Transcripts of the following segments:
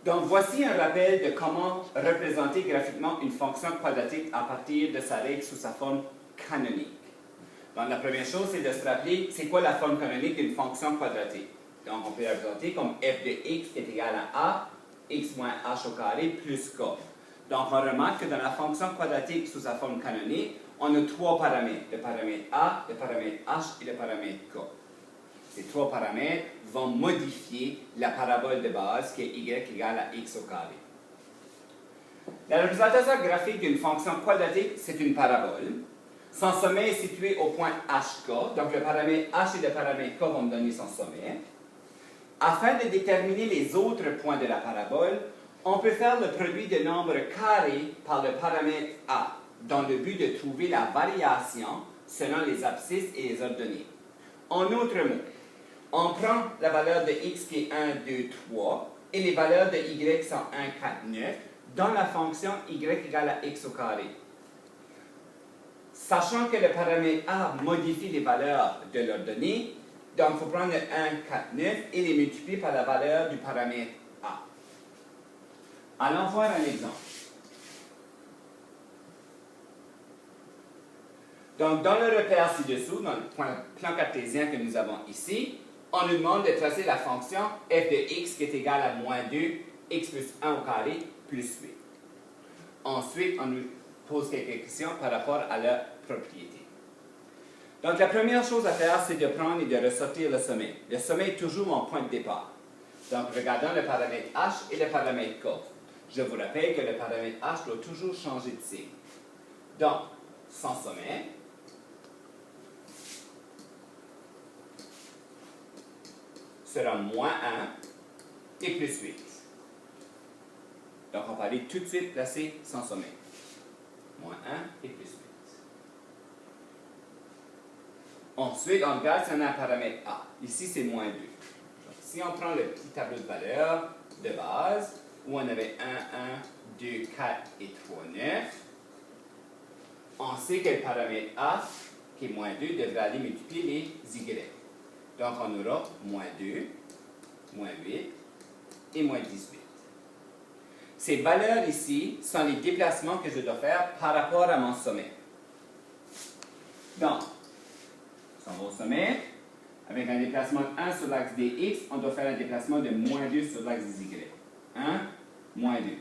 Donc, voici un rappel de comment représenter graphiquement une fonction quadratique à partir de sa règle sous sa forme canonique. Donc, la première chose, c'est de se rappeler c'est quoi la forme canonique d'une fonction quadratique. Donc, on peut la représenter comme f de x est égal à a, x moins h au carré plus k. Donc, on remarque que dans la fonction quadratique sous sa forme canonique, on a trois paramètres, le paramètre a, le paramètre h et le paramètre k. Ces trois paramètres vont modifier la parabole de base qui est y égale à x au carré. La représentation graphique d'une fonction quadratique, c'est une parabole. Son sommet est situé au point hk, donc le paramètre h et le paramètre k vont me donner son sommet. Afin de déterminer les autres points de la parabole, on peut faire le produit de nombres carrés par le paramètre a, dans le but de trouver la variation selon les abscisses et les ordonnées. En autre mot, on prend la valeur de x qui est 1, 2, 3 et les valeurs de y sont 1, 4, 9 dans la fonction y égale à x au carré. Sachant que le paramètre a modifie les valeurs de l'ordonnée, donc il faut prendre le 1, 4, 9 et les multiplier par la valeur du paramètre a. Allons voir un exemple. Donc, dans le repère ci-dessous, dans le plan cartésien que nous avons ici, on nous demande de tracer la fonction f de x qui est égale à moins 2, x plus 1 au carré, plus 8. Ensuite, on nous pose quelques questions par rapport à leur propriété. Donc, la première chose à faire, c'est de prendre et de ressortir le sommet. Le sommet est toujours mon point de départ. Donc, regardons le paramètre h et le paramètre k. Je vous rappelle que le paramètre h doit toujours changer de signe. Donc, son sommet sera moins 1 et plus 8. Donc, on va aller tout de suite placer son sommet. Moins 1 et plus 8. Ensuite, on regarde si on a un paramètre a. Ici, c'est moins 2. Donc, si on prend le petit tableau de valeurs de base, où on avait 1, 1, 2, 4 et 3, 9, on sait que le paramètre a, qui est moins 2, devrait aller multiplier les y. Donc, on aura moins 2, moins 8 et moins 18. Ces valeurs ici sont les déplacements que je dois faire par rapport à mon sommet. Donc, si on va au sommet, avec un déplacement de 1 sur l'axe des x, on doit faire un déplacement de moins 2 sur l'axe des y. 1, moins 2.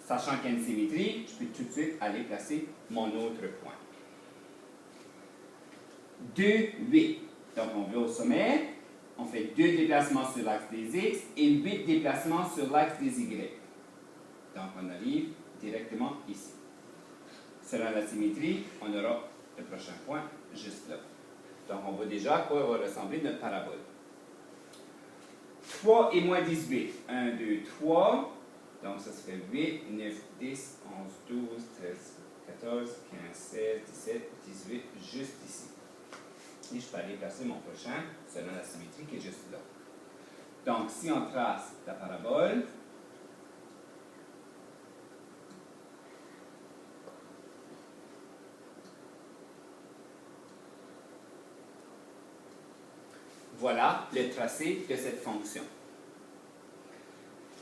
Sachant qu'il y a une symétrie, je peux tout de suite aller placer mon autre point. 2, 8. Donc, on va au sommet, on fait 2 déplacements sur l'axe des x et 8 déplacements sur l'axe des y. Donc, on arrive directement ici. Selon la symétrie, on aura le prochain point juste là. Donc, on voit déjà à quoi va ressembler notre parabole. 3 et moins 18. 1, 2, 3. Donc, ça se fait 8, 9, 10, 11, 12, 13, 14, 15, 16, 17, 18, juste ici. Et je peux aller placer mon prochain selon la symétrie qui est juste là. Donc, si on trace la parabole, voilà le tracé de cette fonction.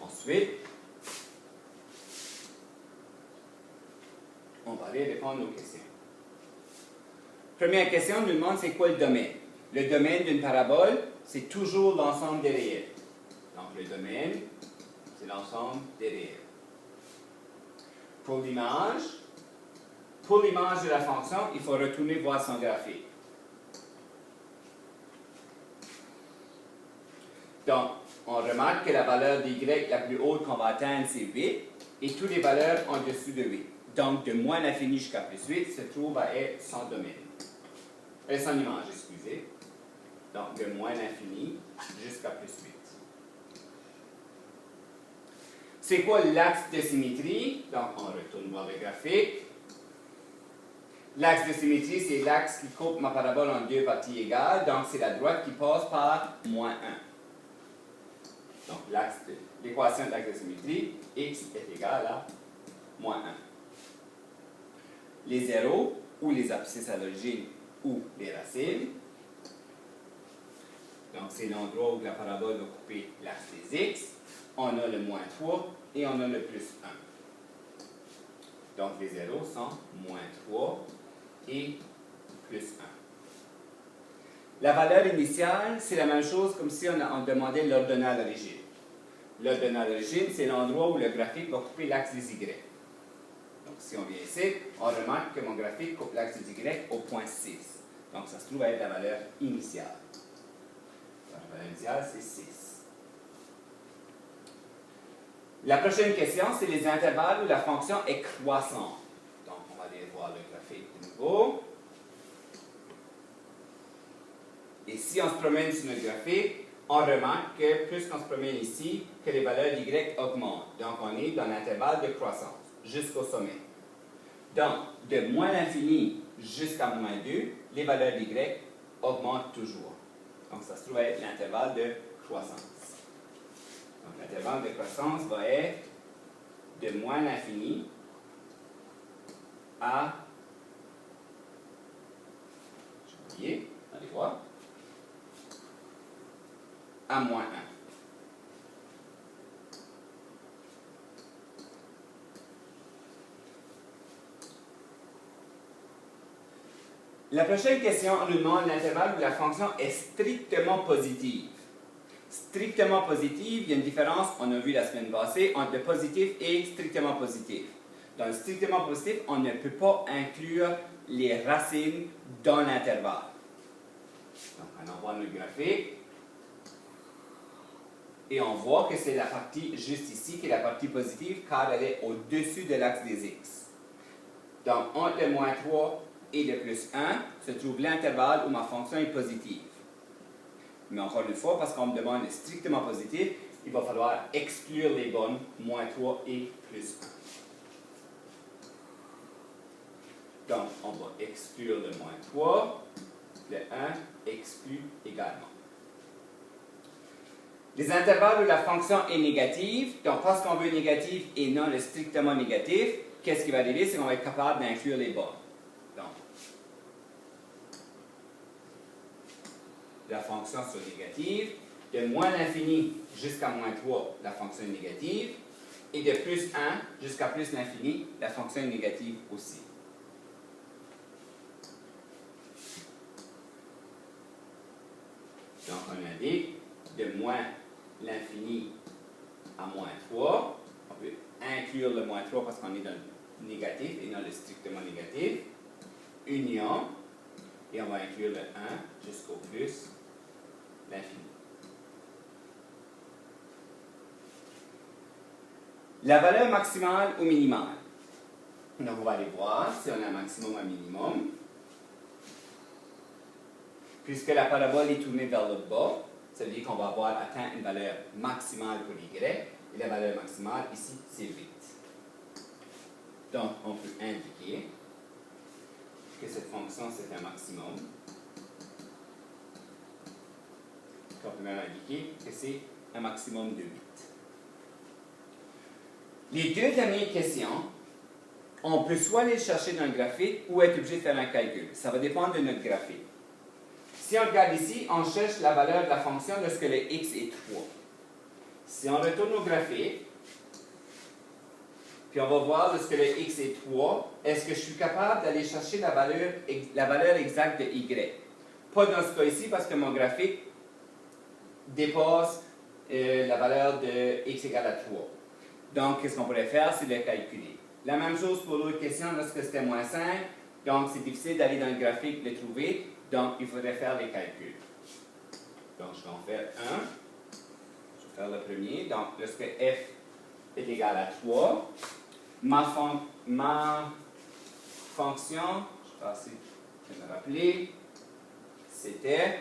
Ensuite, on va aller répondre aux questions. Première question, on nous demande c'est quoi le domaine. Le domaine d'une parabole, c'est toujours l'ensemble des réels. Donc, le domaine, c'est l'ensemble des réels. Pour l'image de la fonction, il faut retourner voir son graphique. Donc, on remarque que la valeur d'y la plus haute qu'on va atteindre, c'est 8, et toutes les valeurs en dessous de 8. Donc, de moins l'infini jusqu'à plus 8 se trouve à être son domaine. Son image, excusez. Donc, de moins l'infini jusqu'à plus 8. C'est quoi l'axe de symétrie? Donc, on retourne voir le graphique. L'axe de symétrie, c'est l'axe qui coupe ma parabole en deux parties égales. Donc, c'est la droite qui passe par moins 1. Donc, l'équation de l'axe de symétrie, x est égal à moins 1. Les zéros, ou les abscisses à l'origine, ou les racines. Donc, c'est l'endroit où la parabole va couper l'axe des x. on a le moins 3 et on a le plus 1. Donc, les zéros sont moins 3 et plus 1. La valeur initiale, c'est la même chose comme si on demandait l'ordonnale d'origine. L'ordonnale d'origine, c'est l'endroit où le graphique va couper l'axe des Y. Donc, si on vient ici, on remarque que mon graphique coupe l'axe des Y au point 6. Donc, ça se trouve à être la valeur initiale. Donc, la valeur initiale, c'est 6. La prochaine question, c'est les intervalles où la fonction est croissante. Donc, on va aller voir le graphique de nouveau. Et si on se promène sur notre graphique, on remarque que plus qu'on se promène ici, que les valeurs d'Y augmentent. Donc, on est dans l'intervalle de croissance jusqu'au sommet. Donc, de moins l'infini jusqu'à moins 2, les valeurs d'Y augmentent toujours. Donc, ça se trouve être l'intervalle de croissance. Donc, l'intervalle de croissance va être de moins l'infini à... J'ai oublié, allez voir. À moins 1. La prochaine question, on nous demande l'intervalle où la fonction est strictement positive. Strictement positive, il y a une différence, on a vu la semaine passée, entre le positif et strictement positif. Dans le strictement positif, on ne peut pas inclure les racines dans l'intervalle. Donc, on envoie notre graphique. Et on voit que c'est la partie juste ici qui est la partie positive car elle est au-dessus de l'axe des x. Donc, entre le moins 3 et le plus 1 se trouve l'intervalle où ma fonction est positive. Mais encore une fois, parce qu'on me demande le strictement positif, il va falloir exclure les bornes moins 3 et plus 1. Donc, on va exclure le moins 3, le 1 exclut également. Les intervalles où la fonction est négative, donc parce qu'on veut négative et non le strictement négatif, qu'est-ce qui va arriver? C'est qu'on va être capable d'inclure les bornes. Donc, la fonction soit négative, de moins l'infini jusqu'à moins 3, la fonction est négative, et de plus 1 jusqu'à plus l'infini, la fonction est négative aussi. Donc, on indique de moins l'infini à moins 3. On peut inclure le moins 3 parce qu'on est dans le négatif et non le strictement négatif. Union. Et on va inclure le 1 jusqu'au plus l'infini. La valeur maximale ou minimale. Donc, on va aller voir si on a un maximum ou un minimum. Puisque la parabole est tournée vers le bas, ça veut dire qu'on va avoir atteint une valeur maximale pour y, et la valeur maximale ici, c'est 8. Donc, on peut indiquer que cette fonction, c'est un maximum. On peut même indiquer que c'est un maximum de 8. Les deux dernières questions, on peut soit les chercher dans le graphique ou être obligé de faire un calcul. Ça va dépendre de notre graphique. Si on regarde ici, on cherche la valeur de la fonction lorsque le x est 3. Si on retourne au graphique, puis on va voir lorsque le x est 3, est-ce que je suis capable d'aller chercher la valeur exacte de y? Pas dans ce cas ici, parce que mon graphique dépasse la valeur de x égale à 3. Donc, qu'est-ce qu'on pourrait faire? C'est de calculer. La même chose pour l'autre question, lorsque c'était moins 5. Donc, c'est difficile d'aller dans le graphique et le trouver. Donc, il faudrait faire les calculs. Donc, je vais en faire un. Je vais faire le premier. Donc, lorsque f est égal à 3, ma fonction, je vais essayer de me rappeler, c'était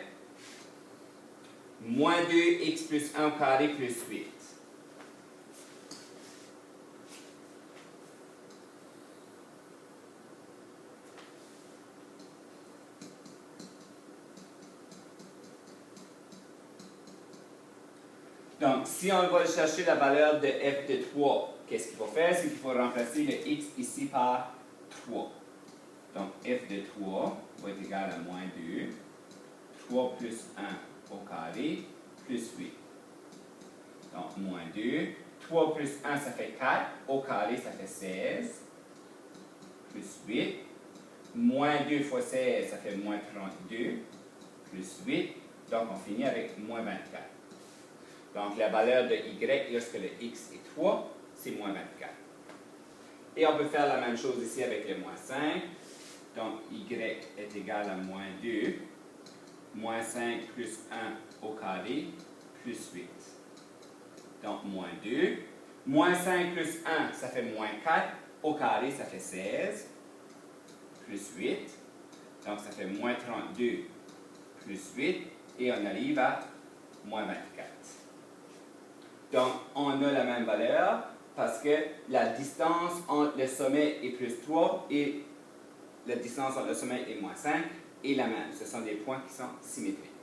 moins 2x plus 1 au carré plus 8. Donc, si on va chercher la valeur de f de 3, qu'est-ce qu'il faut faire? C'est qu'il faut remplacer le x ici par 3. Donc, f de 3 va être égal à moins 2. 3 plus 1 au carré plus 8. Donc, Donc, moins 2. 3 plus 1, ça fait 4. Au carré, ça fait 16. Plus 8. Moins 2 fois 16, ça fait moins 32. Plus 8. Donc, on finit avec moins 24. Donc, la valeur de y lorsque le x est 3, c'est moins 24. Et on peut faire la même chose ici avec le moins 5. Donc, y est égal à moins 2. Moins 5 plus 1 au carré, plus 8. Donc, moins 2. Moins 5 plus 1, ça fait moins 4. Au carré, ça fait 16. Plus 8. Donc, ça fait moins 32 plus 8. Et on arrive à moins 24. Donc, on a la même valeur parce que la distance entre le sommet et plus 3 et la distance entre le sommet et moins 5 est la même. Ce sont des points qui sont symétriques.